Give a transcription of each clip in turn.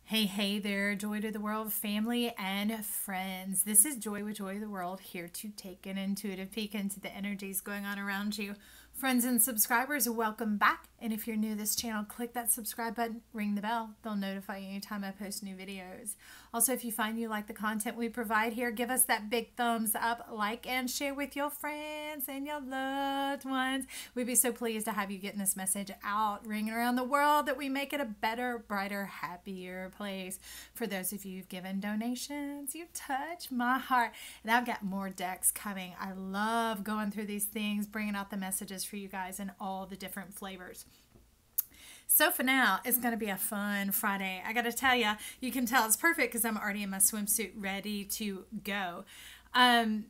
Hey there, Joy to the World family and friends. This is Joy with Joy to the World, here to take an intuitive peek into the energies going on around you. Friends and subscribers, welcome back. And if you're new to this channel, click that subscribe button, ring the bell. They'll notify you anytime I post new videos. Also, if you find you like the content we provide here, give us that big thumbs up, like and share with your friends and your loved ones. We'd be so pleased to have you getting this message out, ringing around the world, that we make it a better, brighter, happier place. For those of you who've given donations, you touch my heart. And I've got more decks coming. I love going through these things, bringing out the messages for you guys in all the different flavors. So for now, it's going to be a fun Friday. I got to tell you, you can tell it's perfect because I'm already in my swimsuit ready to go. I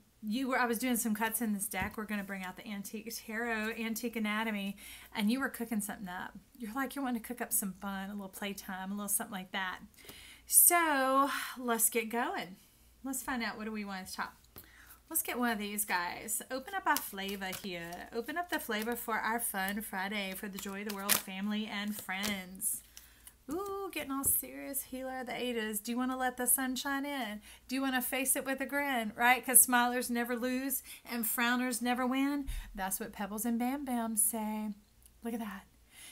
was doing some cuts in this deck. We're going to bring out the Antique Tarot, Antique Anatomy, and you were cooking something up. You're wanting to cook up some fun, a little playtime, a little something like that. So let's get going. Let's find out, what do we want to talk. Let's get one of these guys. Open up our flavor here. Open up the flavor for our fun Friday for the Joy of the World family and friends. Ooh, getting all serious. Healer of the Ages. Do you want to let the sun shine in? Do you want to face it with a grin, right? Because smilers never lose and frowners never win. That's what Pebbles and Bam Bam say. Look at that.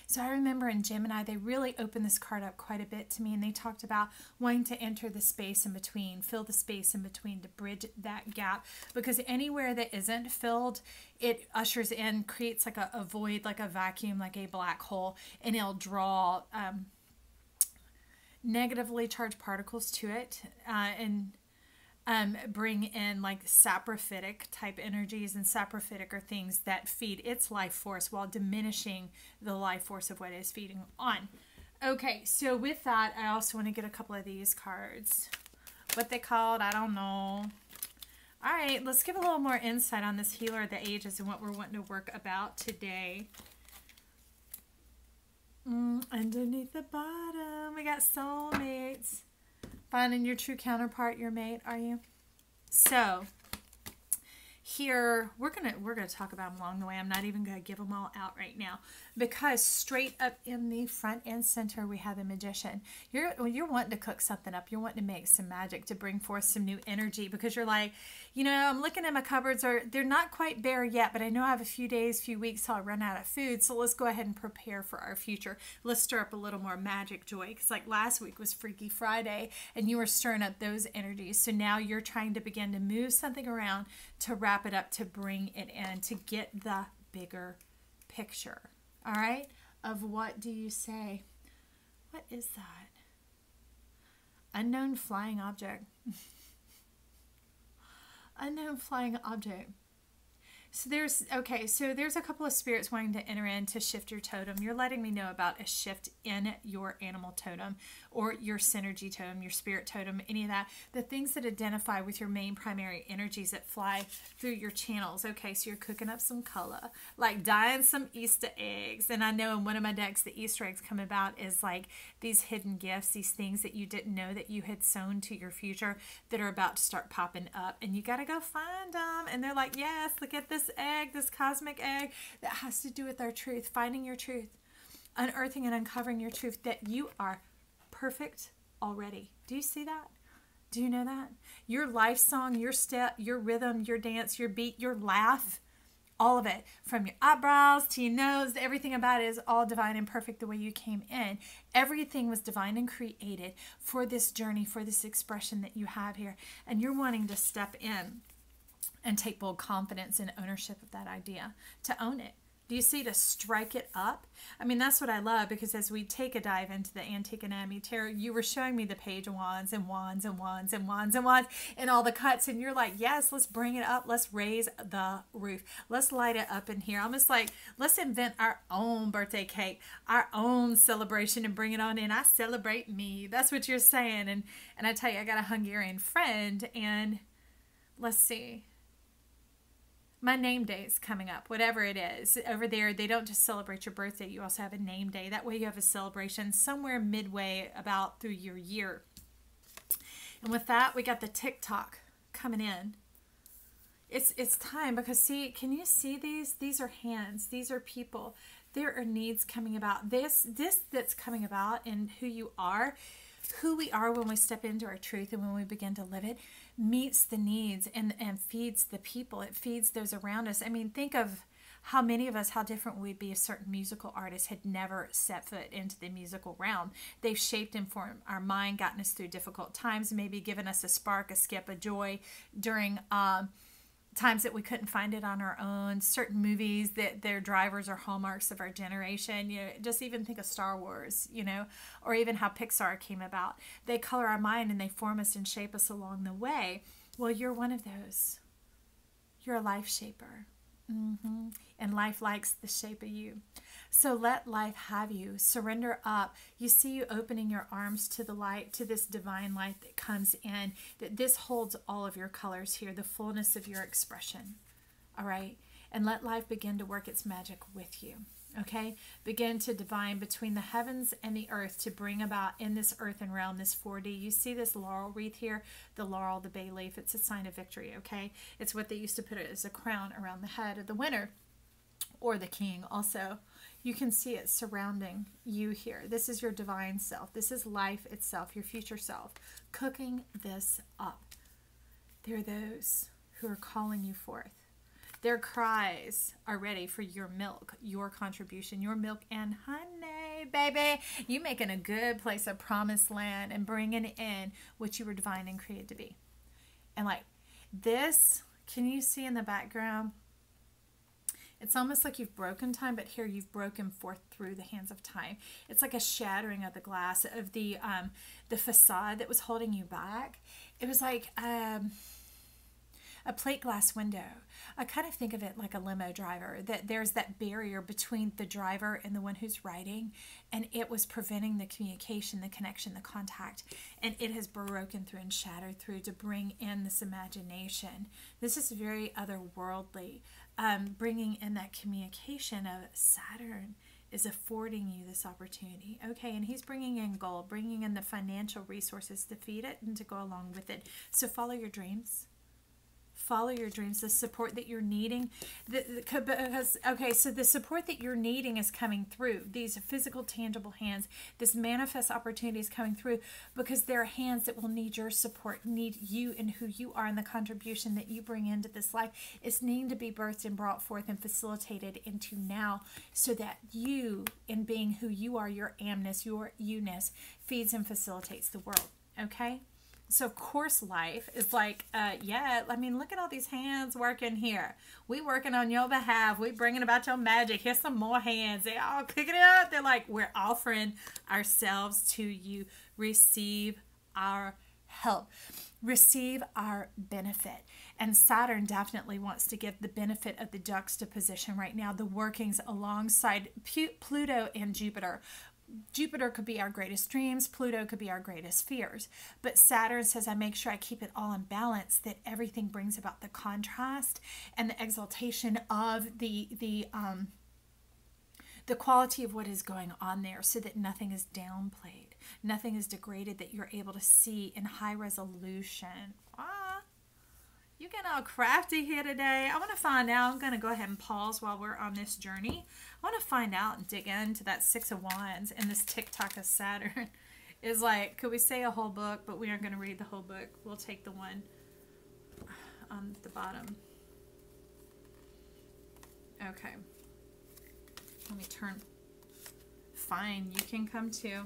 So I remember in Gemini, they really opened this card up quite a bit to me, and they talked about wanting to enter the space in between, fill the space in between to bridge that gap, because anywhere that isn't filled, it ushers in, creates like a void, like a vacuum, like a black hole, and it'll draw negatively charged particles to it, and bring in like saprophytic type energies, and saprophytic are things that feed its life force while diminishing the life force of what it is feeding on. Okay, so with that, I also want to get a couple of these cards. What they called, I don't know. All right, let's give a little more insight on this Healer of the Ages and what we're wanting to work about today. Underneath the bottom, we got soulmates. Finding your true counterpart, your mate, are you? So here we're gonna talk about them along the way. I'm not even gonna give them all out right now, because straight up in the front and center we have the Magician. You're wanting to cook something up. You're wanting to make some magic to bring forth some new energy, because you're like, I'm looking at my cupboards, they're not quite bare yet, but I know I have a few days, few weeks till I run out of food. So let's go ahead and prepare for our future. Let's stir up a little more magic, Joy, because like last week was Freaky Friday and you were stirring up those energies. So now you're trying to begin to move something around to wrap it up, to bring it in, to get the bigger picture. All right? Of what do you say? What is that? Unknown flying object. Unknown flying object. So there's a couple of spirits wanting to enter in to shift your totem. You're letting me know about a shift in your animal totem or your synergy totem, your spirit totem, any of that. The things that identify with your main primary energies that fly through your channels. Okay, so you're cooking up some color, like dyeing some Easter eggs. And I know in one of my decks, the Easter eggs come about is like these hidden gifts, these things that you didn't know that you had sown to your future that are about to start popping up. And you got to go find them. And they're like, yes, look at this egg, this cosmic egg that has to do with our truth, finding your truth, unearthing and uncovering your truth, that you are perfect already. Do you see that? Do you know that? Your life song, your step, your rhythm, your dance, your beat, your laugh, all of it, from your eyebrows to your nose, everything about it is all divine and perfect the way you came in. Everything was divine and created for this journey, for this expression that you have here. And you're wanting to step in and take bold confidence and ownership of that idea, to own it. Do you see? To strike it up. I mean, that's what I love, because as we take a dive into the Antique Anatomy Tarot, you were showing me the Page of Wands and Wands and Wands and Wands and Wands and all the cuts, and you're like, yes, let's bring it up. Let's raise the roof. Let's light it up in here. Almost like, let's invent our own birthday cake, our own celebration, and bring it on in. I celebrate me. That's what you're saying. And I tell you, I got a Hungarian friend, and let's see. My name day is coming up, whatever it is. Over there, they don't just celebrate your birthday. You also have a name day. That way you have a celebration somewhere midway about through your year. And with that, we got the TikTok coming in. It's time, because see, can you see these? These are hands. These are people. There are needs coming about. This that's coming about in who you are. who we are when we step into our truth and when we begin to live it meets the needs and feeds the people. It feeds those around us. I mean, think of how many of us, how different we'd be if certain musical artists had never set foot into the musical realm. They've shaped and formed our mind, gotten us through difficult times, maybe given us a spark, a skip, a joy during times that we couldn't find it on our own. Certain movies that their drivers are hallmarks of our generation. You know, just even think of Star Wars, you know, or even how Pixar came about. They color our mind and they form us and shape us along the way. Well, you're one of those. You're a life shaper. And life likes the shape of you. So let life have you. Surrender up. You see you opening your arms to the light, to this divine light that comes in, that this holds all of your colors here, the fullness of your expression. All right? And let life begin to work its magic with you. Okay? Begin to divine between the heavens and the earth to bring about in this earthen realm, this 4D. You see this laurel wreath here? The laurel, the bay leaf. It's a sign of victory, okay? It's what they used to put it as a crown around the head of the winner or the king also. You can see it surrounding you here. This is your divine self. This is life itself, your future self, cooking this up. There are those who are calling you forth. Their cries are ready for your milk, your contribution, your milk and honey, baby. You making a good place, a promised land, and bringing in what you were divine and created to be. And like this, can you see in the background? It's almost like you've broken time, but here you've broken forth through the hands of time. It's like a shattering of the glass, of the facade that was holding you back. It was like a plate glass window. I kind of think of it like a limo driver, that there's that barrier between the driver and the one who's riding, and it was preventing the communication, the connection, the contact, and it has broken through and shattered through to bring in this imagination. This is very otherworldly, bringing in that communication of Saturn is affording you this opportunity. Okay, and he's bringing in gold, bringing in the financial resources to feed it and to go along with it. So follow your dreams. Follow your dreams, the support that you're needing. Okay, so the support that you're needing is coming through. These physical, tangible hands, this manifest opportunity is coming through because there are hands that will need your support, need you and who you are, and the contribution that you bring into this life is needing to be birthed and brought forth and facilitated into now, so that you, in being who you are, your amness, your you-ness, feeds and facilitates the world. Okay? So of course life is like, yeah, I mean, look at all these hands working here. We working on your behalf. We bringing about your magic. Here's some more hands. They all cooking it up. They're like, we're offering ourselves to you. Receive our help. Receive our benefit. And Saturn definitely wants to give the benefit of the juxtaposition right now, the workings alongside Pluto and Jupiter. Jupiter could be our greatest dreams. Pluto could be our greatest fears. But Saturn says, I make sure I keep it all in balance, that everything brings about the contrast and the exaltation of the quality of what is going on there, so that nothing is downplayed, nothing is degraded, that you're able to see in high resolution. You getting all crafty here today. I want to find out. I'm going to go ahead and pause while we're on this journey. I want to find out and dig into that Six of Wands and this TikTok of Saturn. Is like, could we say a whole book, but we aren't going to read the whole book. We'll take the one on the bottom. Okay. Let me turn. Fine, you can come too.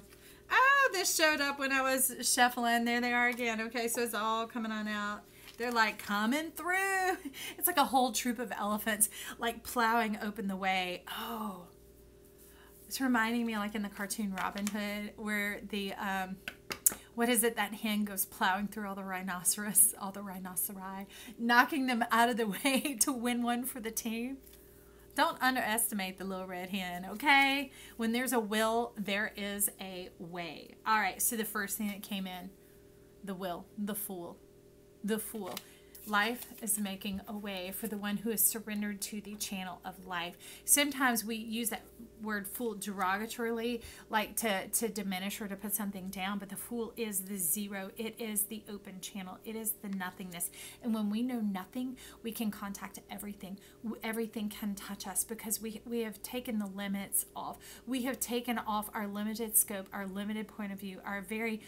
Oh, this showed up when I was shuffling. There they are again. Okay, so it's all coming on out. They're like coming through. It's like a whole troop of elephants like plowing open the way. Oh, it's reminding me like in the cartoon Robin Hood, where the, what is it, that hen goes plowing through all the rhinoceros, all the rhinoceri, knocking them out of the way to win one for the team. Don't underestimate the little red hen, okay? When there's a will, there is a way. All right, so the first thing that came in, the will, the fool. The Fool. Life is making a way for the one who is surrendered to the channel of life. Sometimes we use that word fool derogatorily, like to diminish or to put something down, but the fool is the zero. It is the open channel. It is the nothingness. And when we know nothing, we can contact everything. Everything can touch us because we have taken the limits off. We have taken off our limited scope, our limited point of view, our very...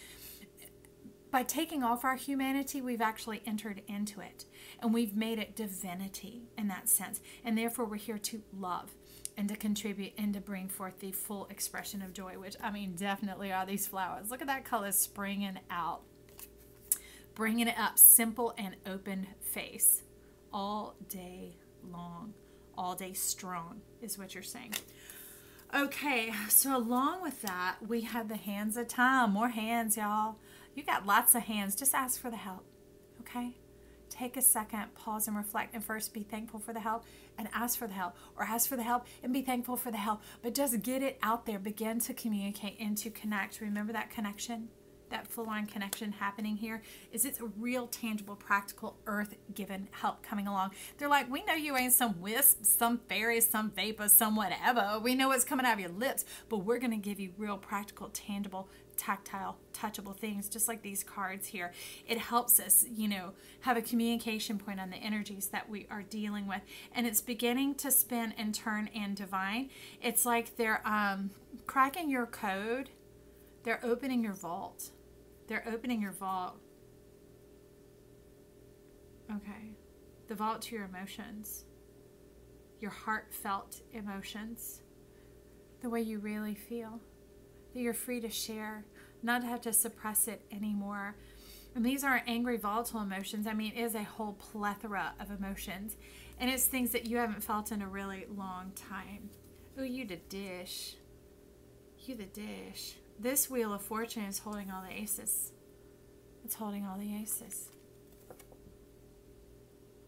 By taking off our humanity, we've actually entered into it. And we've made it divinity in that sense. And therefore, we're here to love and to contribute and to bring forth the full expression of joy, which, I mean, definitely are these flowers. Look at that color springing out. Bringing it up, simple and open face. All day long. All day strong is what you're saying. Okay, so along with that, we have the hands of time. More hands, y'all. You got lots of hands. Just ask for the help, okay? Take a second, pause and reflect, and first be thankful for the help and ask for the help, or ask for the help and be thankful for the help. But just get it out there. Begin to communicate and to connect. Remember that connection, that full-on connection happening here? It's a real, tangible, practical, earth-given help coming along. They're like, we know you ain't some wisp, some fairy, some vapor, some whatever. We know what's coming out of your lips, but we're going to give you real, practical, tangible, tactile, touchable things, just like these cards here. It helps us, have a communication point on the energies that we are dealing with. And it's beginning to spin and turn and divine. It's like they're cracking your code. They're opening your vault. They're opening your vault. Okay. The vault to your emotions. Your heartfelt emotions. The way you really feel. That you're free to share, not to have to suppress it anymore. And these aren't angry, volatile emotions. I mean, it is a whole plethora of emotions. And it's things that you haven't felt in a really long time. Oh, you the dish. You the dish. This Wheel of Fortune is holding all the aces. It's holding all the aces.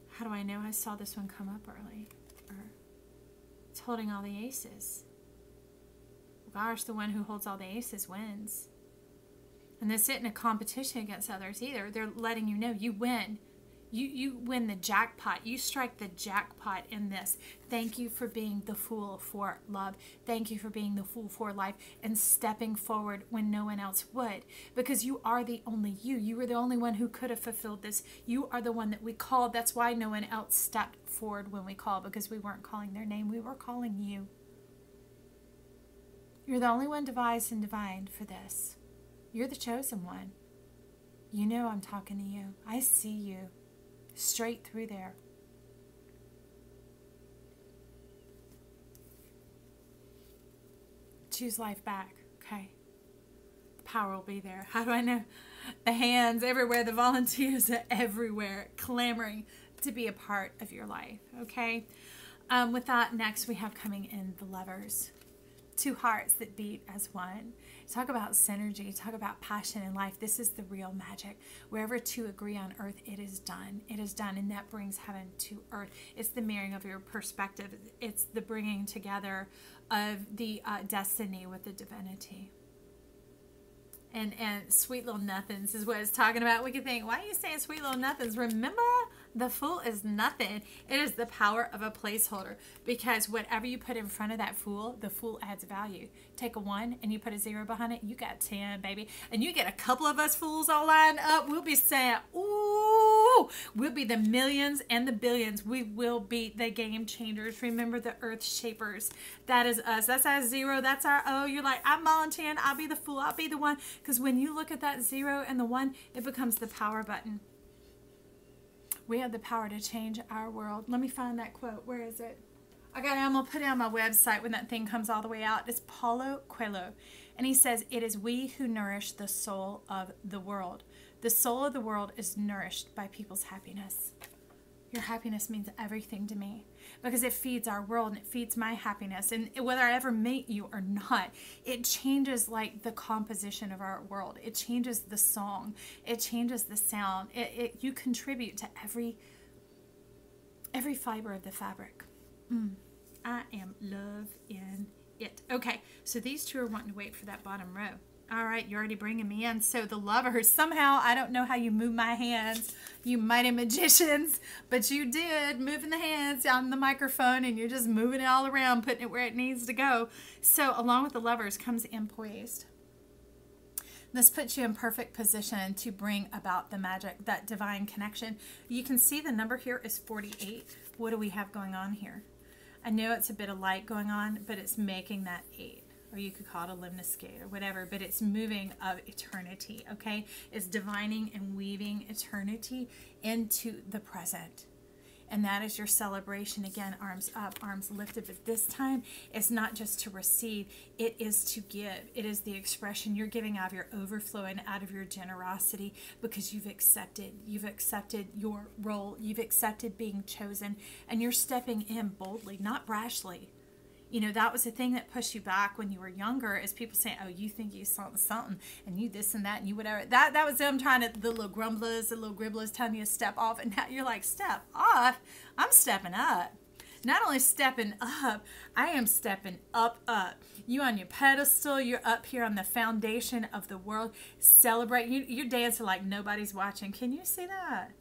How do I know? I saw this one come up early. It's holding all the aces. Gosh, the one who holds all the aces wins. And this isn't a competition against others either. They're letting you know you win. You win the jackpot. You strike the jackpot in this. Thank you for being the fool for love. Thank you for being the fool for life and stepping forward when no one else would. Because you are the only you. You were the only one who could have fulfilled this. You are the one that we called. That's why no one else stepped forward when we called, because we weren't calling their name. We were calling you. You're the only one devised and divined for this. You're the chosen one. You know I'm talking to you. I see you straight through there. Choose life back, okay? The power will be there. How do I know? The hands everywhere, the volunteers are everywhere, clamoring to be a part of your life, okay? With that, next we have coming in the Lovers. Two hearts that beat as one. Talk about synergy. Talk about passion in life. This is the real magic. Wherever two agree on earth, it is done. It is done, and that brings heaven to earth. It's the marrying of your perspective. It's the bringing together of the destiny with the divinity. And sweet little nothings is what it's talking about. We could think, why are you saying sweet little nothings? Remember, the fool is nothing. It is the power of a placeholder. Because whatever you put in front of that fool, the fool adds value. Take a 1 and you put a 0 behind it, you got 10, baby. And you get a couple of us fools all lined up, we'll be saying, ooh, we'll be the millions and the billions. We will be the game changers. Remember, the earth shapers. That is us. That's our 0. That's our O. You're like, I'm volunteering. I'll be the fool. I'll be the one. Because when you look at that 0 and the 1, it becomes the power button. We have the power to change our world. Let me find that quote. Where is it? I'm going to put it on my website when that thing comes all the way out. It's Paulo Coelho. And he says, it is we who nourish the soul of the world. The soul of the world is nourished by people's happiness. Your happiness means everything to me because it feeds our world and it feeds my happiness. And whether I ever meet you or not, it changes like the composition of our world. It changes the song. It changes the sound. You contribute to every fiber of the fabric. I am love in it. Okay, so these two are wanting to wait for that bottom row. All right, you're already bringing me in. So the lovers, somehow, I don't know how you move my hands, you mighty magicians, but you did, moving the hands on the microphone, and you're just moving it all around, putting it where it needs to go. So along with the lovers comes in poised. This puts you in perfect position to bring about the magic, that divine connection. You can see the number here is 48. What do we have going on here? I know it's a bit of light going on, but it's making that 8. Or you could call it a limnoscale or whatever, but it's moving of eternity, okay? It's divining and weaving eternity into the present. And that is your celebration. Again, arms up, arms lifted. But this time, it's not just to receive. It is to give. It is the expression. You're giving out of your overflow and out of your generosity because you've accepted. You've accepted your role. You've accepted being chosen. And you're stepping in boldly, not brashly. You know, that was the thing that pushed you back when you were younger, is people saying, oh, you think you something, and you this and that, and you whatever. That was them trying to, the little grumblers, the little gribblers telling you to step off. And now you're like, step off? I'm stepping up. Not only stepping up, I am stepping up. You on your pedestal, you're up here on the foundation of the world. Celebrate. You're dancing like nobody's watching. Can you see that?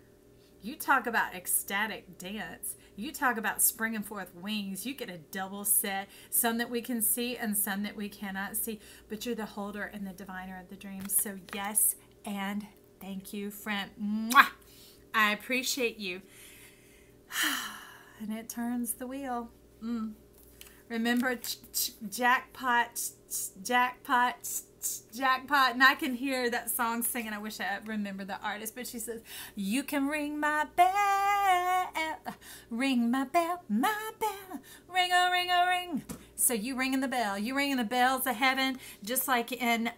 You talk about ecstatic dance. You talk about springing forth wings. You get a double set, some that we can see and some that we cannot see. But you're the holder and the diviner of the dreams. So yes, and thank you, friend. Mwah! I appreciate you. And it turns the wheel. Remember, jackpot, jackpot, jackpot. And I can hear that song singing. I wish I remember the artist, but she says, you can ring my bell, ring my bell, ring a ring a ring. So you ringing the bell. You ringing the bells of heaven, just like in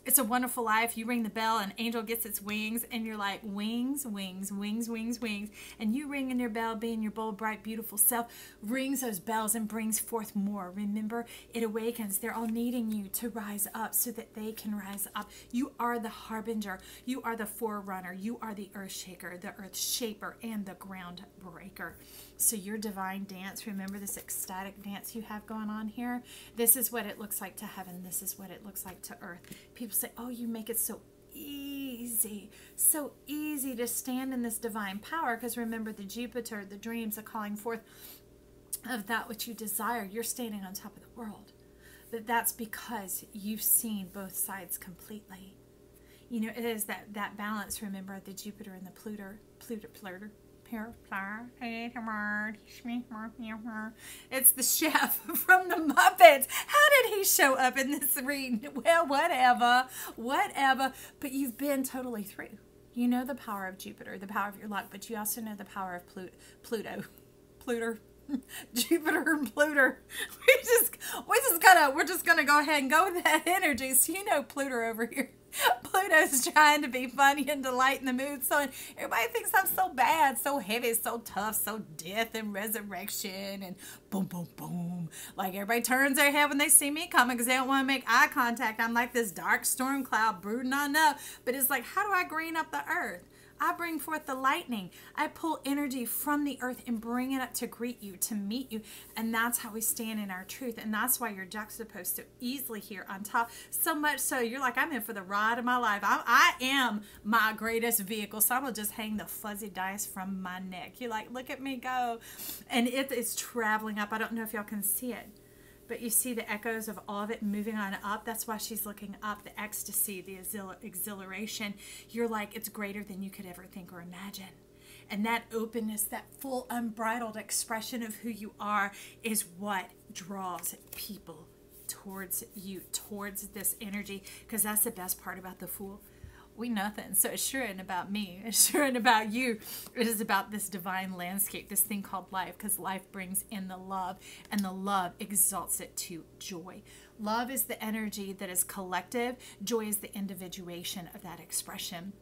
It's a Wonderful Life. You ring the bell, an angel gets its wings, and you're like, wings, wings, wings, wings, wings. And you ringing your bell, being your bold, bright, beautiful self, rings those bells and brings forth more. Remember, it awakens. They're all needing you to rise up so that they can rise up. You are the harbinger. You are the forerunner. You are the earth shaker, the earth shaper, and the ground breaker. So your divine dance, remember this ecstatic dance you have going on here? This is what it looks like to heaven. This is what it looks like to earth. People say, oh, you make it so easy to stand in this divine power, because remember the Jupiter, the dreams, the calling forth of that which you desire. You're standing on top of the world. But that's because you've seen both sides completely. You know, it is that balance, remember, the Jupiter and the Pluto. It's the chef from the Muppets. How did he show up in this reading? Well, whatever. But you've been totally through. You know the power of Jupiter, the power of your luck, but you also know the power of Pluto. Jupiter and Pluto. We're just gonna go ahead and go with that energy. So you know Pluto over here. Pluto's trying to be funny and to lighten the mood. So everybody thinks I'm so bad, so heavy, so tough, so death and resurrection and boom, boom, boom. Like everybody turns their head when they see me coming because they don't want to make eye contact. I'm like this dark storm cloud brooding on up. But it's like, how do I green up the earth? I bring forth the lightning. I pull energy from the earth and bring it up to greet you, to meet you. And that's how we stand in our truth. And that's why you're juxtaposed so easily here on top. So much so you're like, I'm in for the ride of my life. I am my greatest vehicle. So I'm going to just hang the fuzzy dice from my neck. You're like, look at me go. And it is traveling up. I don't know if y'all can see it. But you see the echoes of all of it moving on up. That's why she's looking up. The ecstasy, the exhilaration. You're like, it's greater than you could ever think or imagine. And that openness, that full unbridled expression of who you are is what draws people towards you, towards this energy. Because that's the best part about the Fool. We nothing. So it sure ain't about me. It sure ain't about you. It is about this divine landscape, this thing called life, because life brings in the love, and the love exalts it to joy. Love is the energy that is collective. Joy is the individuation of that expression.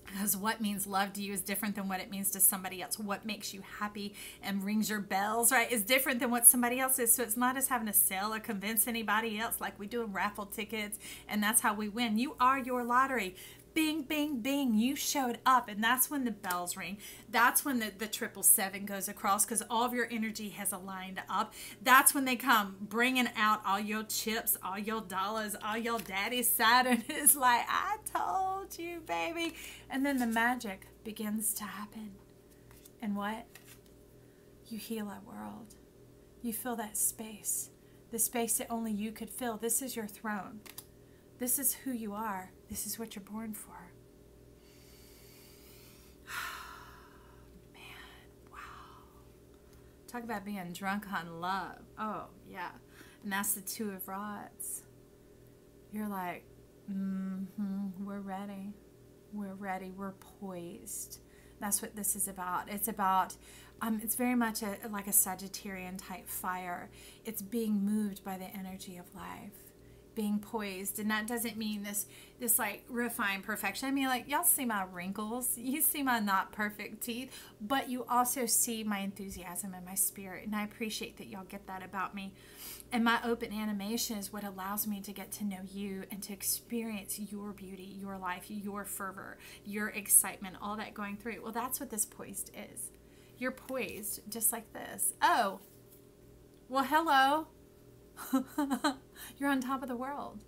Because what means love to you is different than what it means to somebody else. What makes you happy and rings your bells, right, is different than what somebody else is. So it's not us having to sell or convince anybody else like we do in raffle tickets, and that's how we win. You are your lottery. bing, bing, bing, you showed up. And that's when the bells ring. That's when the 777 goes across, because all of your energy has aligned up. That's when they come bringing out all your chips, all your dollars, all your daddy Saturn is like, I told you, baby. And then the magic begins to happen. And what? You heal that world. You fill that space. The space that only you could fill. This is your throne. This is who you are. This is what you're born for. Man, wow. Talk about being drunk on love. Oh, yeah. And that's the Two of Rods. You're like, we're ready. We're ready. We're poised. That's what this is about. It's about, it's very much like a Sagittarian type fire. It's being moved by the energy of life, being poised. And that doesn't mean this like refined perfection. I mean, like, y'all see my wrinkles, you see my not perfect teeth, but you also see my enthusiasm and my spirit. And I appreciate that y'all get that about me. And my open animation is what allows me to get to know you and to experience your beauty, your life, your fervor, your excitement, all that going through. Well, that's what this poised is. You're poised just like this. Oh, well, hello. You're on top of the world.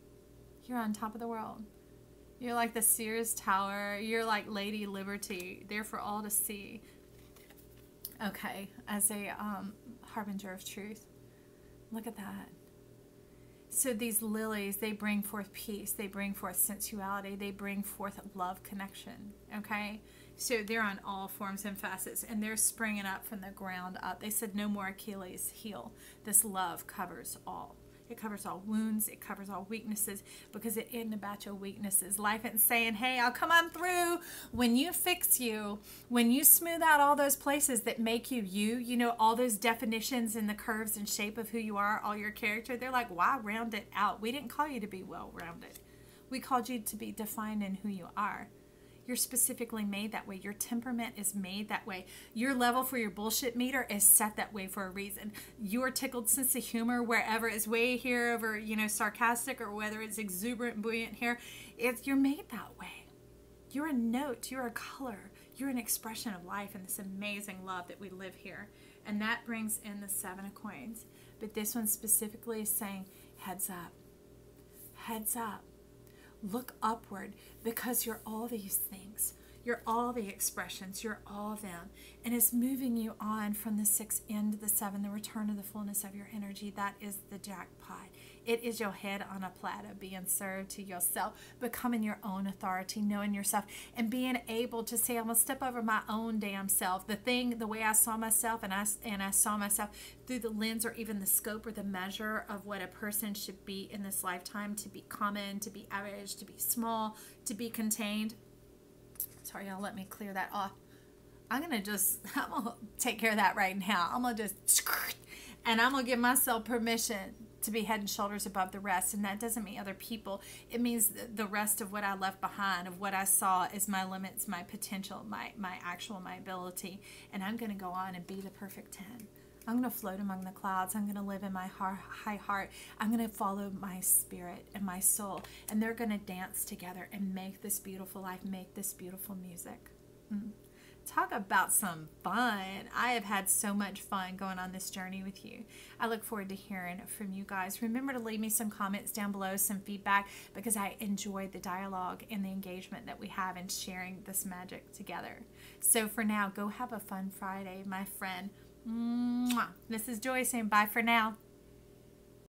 You're on top of the world. You're like the Sears Tower. You're like Lady Liberty, there for all to see. Okay, as a harbinger of truth. Look at that. So these lilies, they bring forth peace. They bring forth sensuality. They bring forth love connection. Okay? So they're on all forms and facets. And they're springing up from the ground up. They said, no more Achilles heel. This love covers all. It covers all wounds. It covers all weaknesses, because it isn't about your weaknesses. Life isn't saying, hey, I'll come on through when you fix you, when you smooth out all those places that make you you, you know, all those definitions and the curves and shape of who you are, all your character. They're like, why round it out? We didn't call you to be well-rounded. We called you to be defined in who you are. You're specifically made that way. Your temperament is made that way. Your level for your bullshit meter is set that way for a reason. Your tickled sense of humor, wherever it's way here over, you know, sarcastic, or whether it's exuberant and buoyant here, you're made that way. You're a note. You're a color. You're an expression of life and this amazing love that we live here. And that brings in the Seven of Coins. But this one specifically is saying, heads up. Heads up. Look upward, because you're all these things. You're all the expressions. You're all of them. And it's moving you on from the 6 into the 7, the return to the fullness of your energy. That is the jackpot. It is your head on a platter being served to yourself, becoming your own authority, knowing yourself, and being able to say, I'm going to step over my own damn self. The way I saw myself, and I saw myself through the lens or even the scope or the measure of what a person should be in this lifetime, to be common, to be average, to be small, to be contained. Sorry, y'all, let me clear that off. I'm going to take care of that right now. I'm going to and I'm going to give myself permission to be head and shoulders above the rest. And that doesn't mean other people. It means the rest of what I left behind, of what I saw is my limits, my potential, my ability. And I'm going to go on and be the perfect 10. I'm going to float among the clouds. I'm going to live in my high heart. I'm going to follow my spirit and my soul. And they're going to dance together and make this beautiful life, make this beautiful music. Talk about some fun. I have had so much fun going on this journey with you. I look forward to hearing from you guys. Remember to leave me some comments down below, some feedback, because I enjoy the dialogue and the engagement that we have in sharing this magic together. So for now, go have a fun Friday, my friend. Mwah. This is Joy saying bye for now.